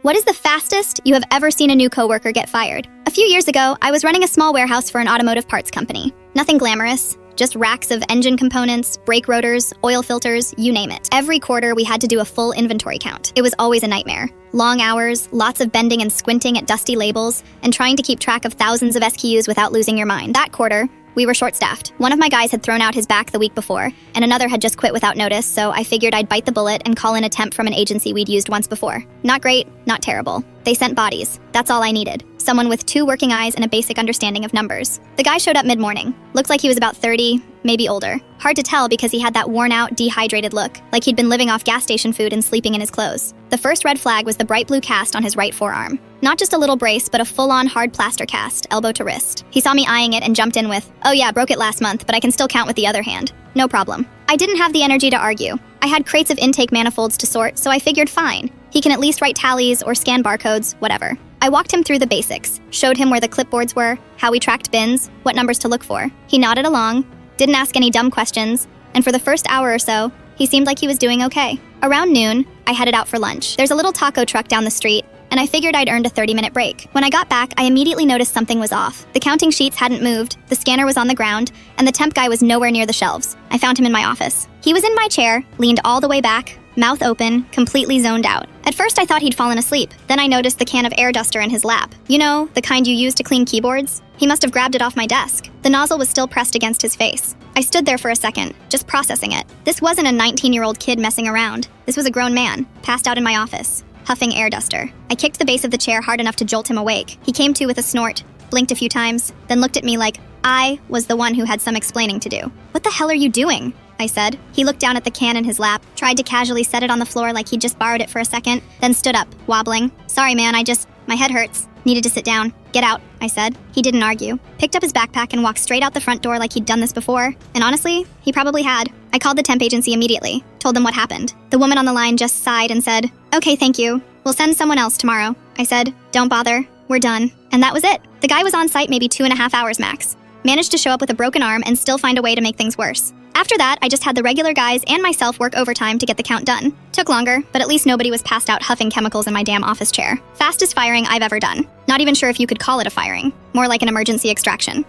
What is the fastest you have ever seen a new coworker get fired? A few years ago, I was running a small warehouse for an automotive parts company. Nothing glamorous, just racks of engine components, brake rotors, oil filters, you name it. Every quarter, we had to do a full inventory count. It was always a nightmare. Long hours, lots of bending and squinting at dusty labels, and trying to keep track of thousands of SKUs without losing your mind. That quarter, we were short-staffed. One of my guys had thrown out his back the week before, and another had just quit without notice, so I figured I'd bite the bullet and call in a temp from an agency we'd used once before. Not great, not terrible. They sent bodies. That's all I needed. Someone with 2 working eyes and a basic understanding of numbers. The guy showed up mid-morning. Looked like he was about 30, maybe older. Hard to tell because he had that worn-out, dehydrated look, like he'd been living off gas station food and sleeping in his clothes. The first red flag was the bright blue cast on his right forearm. Not just a little brace, but a full-on hard plaster cast, elbow to wrist. He saw me eyeing it and jumped in with, "Oh yeah, broke it last month, but I can still count with the other hand. No problem." I didn't have the energy to argue. I had crates of intake manifolds to sort, so I figured fine. He can at least write tallies or scan barcodes, whatever. I walked him through the basics, showed him where the clipboards were, how we tracked bins, what numbers to look for. He nodded along, didn't ask any dumb questions, and for the first hour or so, he seemed like he was doing okay. Around noon, I headed out for lunch. There's a little taco truck down the street, and I figured I'd earned a 30-minute break. When I got back, I immediately noticed something was off. The counting sheets hadn't moved, the scanner was on the ground, and the temp guy was nowhere near the shelves. I found him in my office. He was in my chair, leaned all the way back, mouth open, completely zoned out. At first, I thought he'd fallen asleep. Then I noticed the can of air duster in his lap. You know, the kind you use to clean keyboards? He must have grabbed it off my desk. The nozzle was still pressed against his face. I stood there for a second, just processing it. This wasn't a 19-year-old kid messing around. This was a grown man, passed out in my office, huffing air duster. I kicked the base of the chair hard enough to jolt him awake. He came to with a snort, blinked a few times, then looked at me like I was the one who had some explaining to do. "What the hell are you doing?" I said. He looked down at the can in his lap, tried to casually set it on the floor like he'd just borrowed it for a second, then stood up, wobbling. "Sorry, man, my head hurts. Needed to sit down." "Get out," I said. He didn't argue. Picked up his backpack and walked straight out the front door like he'd done this before. And honestly, he probably had. I called the temp agency immediately, told them what happened. The woman on the line just sighed and said, "Okay, thank you. We'll send someone else tomorrow." I said, "Don't bother. We're done." And that was it. The guy was on site maybe 2.5 hours max. Managed to show up with a broken arm and still find a way to make things worse. After that, I just had the regular guys and myself work overtime to get the count done. Took longer, but at least nobody was passed out huffing chemicals in my damn office chair. Fastest firing I've ever done. Not even sure if you could call it a firing. More like an emergency extraction.